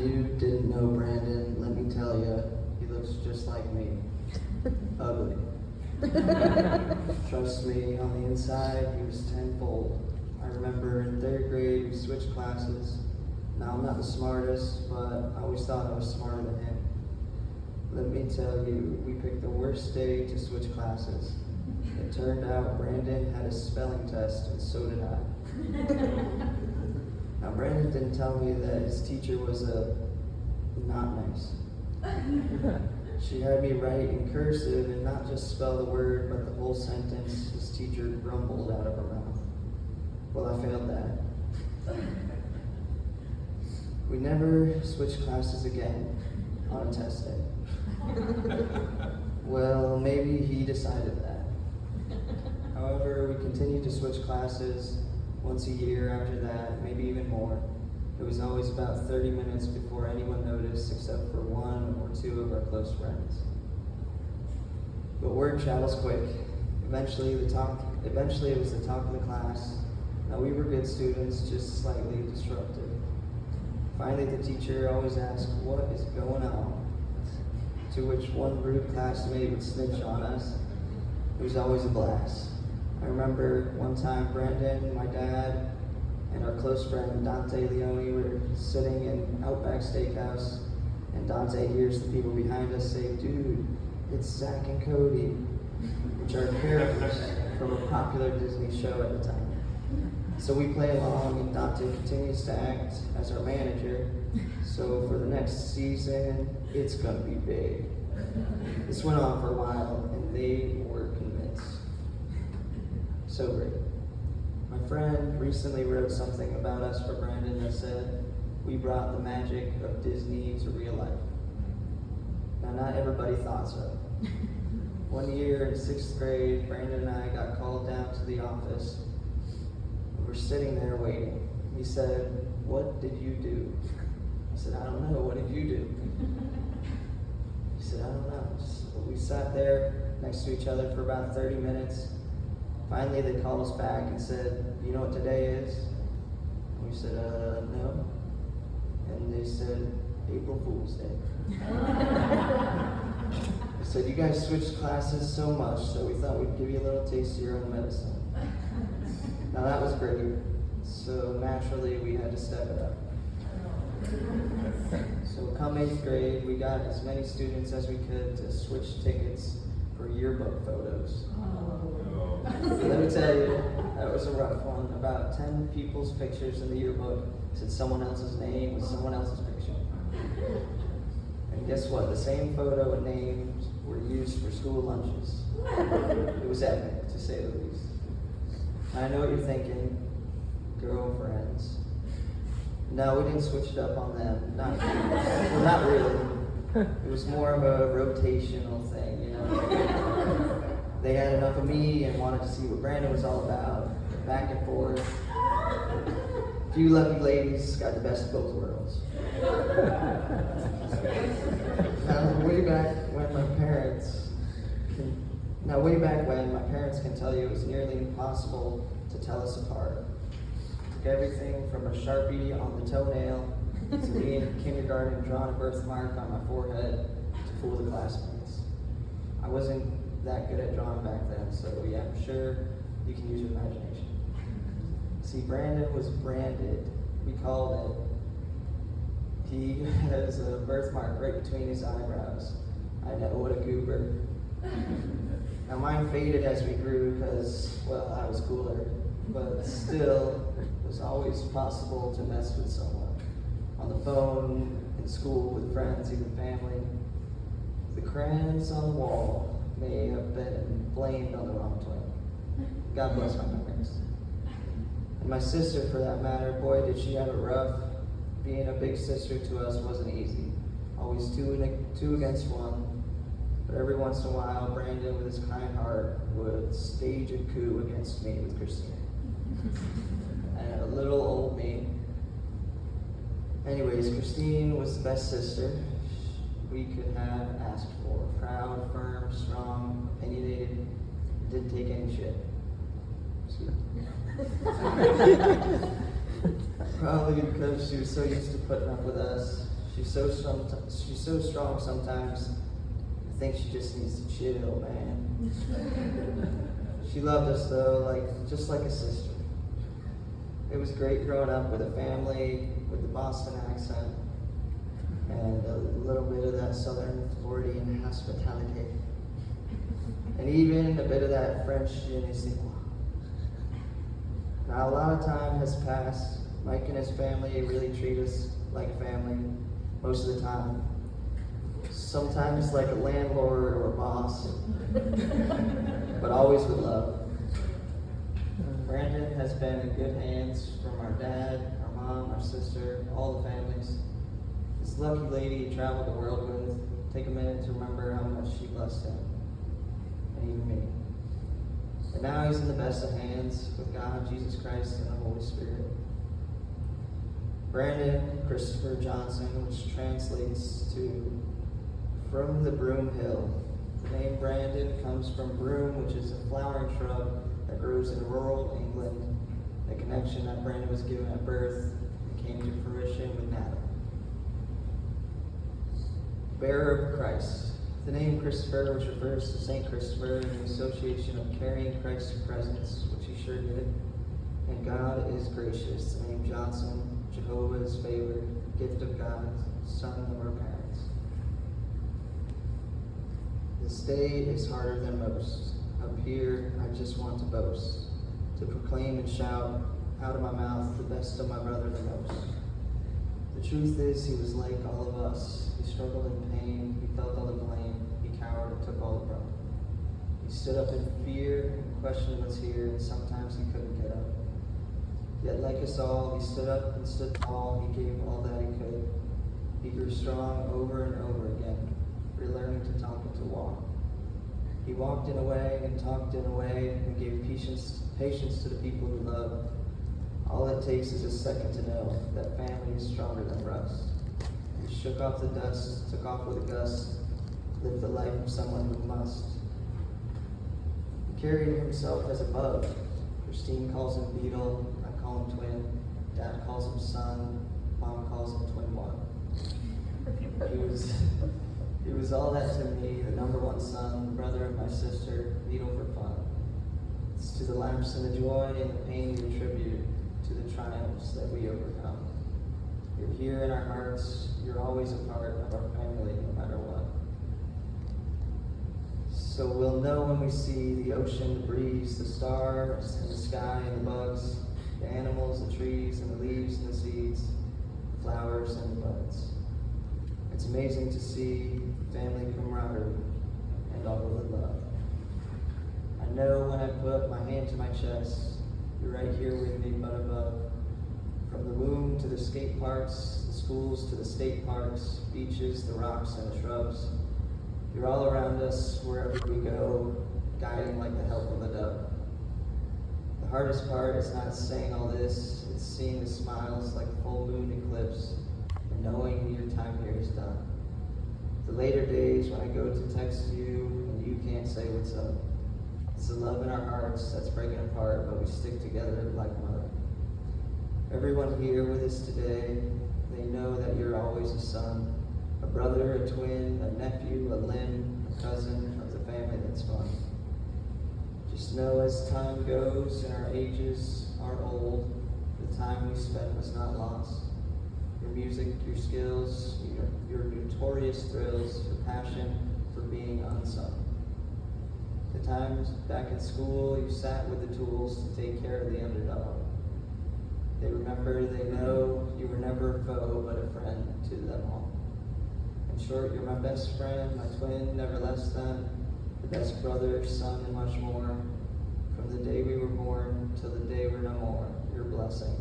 you didn't know Brandon, let me tell you, he looks just like me. Ugly. Trust me, on the inside, he was tenfold. I remember in 3rd grade, we switched classes. Now, I'm not the smartest, but I always thought I was smarter than him. Let me tell you, we picked the worst day to switch classes. It turned out Brandon had a spelling test, and so did I. Now, Brandon didn't tell me that his teacher was not nice. She had me write in cursive and not just spell the word, but the whole sentence his teacher grumbled out of her mouth. Well, I failed that. We never switched classes again on a test day. Well, maybe he decided that. However, we continued to switch classes once a year after that, maybe even more. It was always about 30 minutes before anyone noticed except for 1 or 2 of our close friends. But word travels quick. Eventually it was the talk of the class. Now we were good students, just slightly disruptive. Finally the teacher always asked, "What is going on?" To which one rude classmate would snitch on us. It was always a blast. I remember one time Brandon, my dad, and our close friend Dante Leone were sitting in Outback Steakhouse, and Dante hears the people behind us say, "Dude, it's Zach and Cody," which are characters from a popular Disney show at the time. So we play along, and Dante continues to act as our manager. So for the next season, it's gonna be big. This went on for a while, and they were convinced. So great. My friend recently wrote something about us for Brandon that said, "We brought the magic of Disney to real life." Now, not everybody thought so. One year in 6th grade, Brandon and I got called down to the office. We were sitting there waiting. He said, "What did you do?" I said, "I don't know. What did you do?" He said, "I don't know." So we sat there next to each other for about 30 minutes. Finally, they called us back and said, "You know what today is?" And we said, "No." And they said, "April Fool's Day." They said, "You guys switched classes so much, so we thought we'd give you a little taste of your own medicine." Now that was great. So naturally, we had to step it up. So come 8th grade, we got as many students as we could to switch tickets for yearbook photos. Let me tell you, that was a rough one. About 10 people's pictures in the yearbook said someone else's name with someone else's picture. And guess what? The same photo and names were used for school lunches. It was epic, to say the least. I know what you're thinking, girlfriends. No, we didn't switch it up on them. Not really. It was more of a rotational thing, you know. They had enough of me and wanted to see what Brandon was all about. Back and forth. A few lucky ladies got the best of both worlds. Way back when my parents can tell you it was nearly impossible to tell us apart. Took everything from a Sharpie on the toenail to me in kindergarten drawing a birthmark on my forehead to fool the classmates. I wasn't that good at drawing back then, so yeah, I'm sure you can use your imagination. See, Brandon was branded. We called it. He has a birthmark right between his eyebrows. I know, what a goober. Now mine faded as we grew because, well, I was cooler, but still, it was always possible to mess with someone. On the phone, in school, with friends, even family. The crayons on the wall may have been blamed on the wrong twin. God bless my parents. And my sister, for that matter, boy, did she have it rough. Being a big sister to us wasn't easy. Always two against one. But every once in a while, Brandon, with his kind heart, would stage a coup against me with Christine. And a little old me. Anyways, Christine was the best sister we could have asked for. Proud, firm, strong, opinionated, didn't take any shit. Probably because she was so used to putting up with us, She's so strong. She's so strong sometimes. I think she just needs to chill, man. She loved us though, just like a sister. It was great growing up with a family with the Boston accent and a little bit of that Southern Floridian hospitality, and even a bit of that French je ne sais quoi. Now a lot of time has passed. Mike and his family really treat us like family most of the time. Sometimes like a landlord or a boss, but always with love. Brandon has been in good hands from our dad, our mom, our sister, all the families. This lucky lady he traveled the world with, take a minute to remember how much she blessed him, and even me. And now he's in the best of hands with God, Jesus Christ, and the Holy Spirit. Brandon Christopher Johnson, which translates to from the Broom Hill. The name Brandon comes from broom, which is a flowering shrub that grows in rural England. The connection that Brandon was given at birth came to fruition with Natalie. Bearer of Christ. The name Christopher, which refers to St. Christopher in the association of carrying Christ's presence, which he sure did. And God is gracious. The name Johnson, Jehovah's favored, gift of God, son of our parents. This day is harder than most. Up here, I just want to boast, to proclaim and shout out of my mouth the best of my brother the most. The truth is, he was like all of us. He struggled in pain, he felt all the blame, he cowered and took all the brunt. He stood up in fear and questioned what's here, and sometimes he couldn't get up. Yet like us all, he stood up and stood tall, he gave all that he could. He grew strong over and over again, relearning to talk and to walk. He walked in a way and talked in a way and gave patience to the people he loved. All it takes is a second to know that family is stronger than rust. He shook off the dust, took off with a gust, lived the life of someone who must. He carried himself as above. Christine calls him Beetle, I call him Twin, Dad calls him Son, Mom calls him Twin One. He was all that to me, the number one son, brother of my sister, Beetle for fun. It's to the laughs and the joy and the pain we attribute to the triumphs that we overcome. You're here in our hearts, you're always a part of our family, no matter what. So we'll know when we see the ocean, the breeze, the stars, and the sky, and the bugs, the animals, the trees, and the leaves, and the seeds, the flowers, and the buds. It's amazing to see family camaraderie and all of the love. I know when I put my hand to my chest, you're right here with me, but above. From the womb to the skate parks, the schools to the state parks, beaches, the rocks, and the shrubs. You're all around us wherever we go, guiding like the help of a dove. The hardest part is not saying all this, it's seeing the smiles like a full moon eclipse, and knowing your time here is done. The later days when I go to text you and you can't say what's up. It's the love in our hearts that's breaking apart, but we stick together like mother. Everyone here with us today, they know that you're always a son, a brother, a twin, a nephew, a limb, a cousin of the family that's fun. Just know as time goes and our ages are old, the time we spent was not lost. Your music, your skills, your notorious thrills, your passion for being unsung. The times back in school, you sat with the tools to take care of the underdog. They remember, they know you were never a foe, but a friend to them all. In short, you're my best friend, my twin, never less than, the best brother, son, and much more. From the day we were born till the day we're no more, your blessing.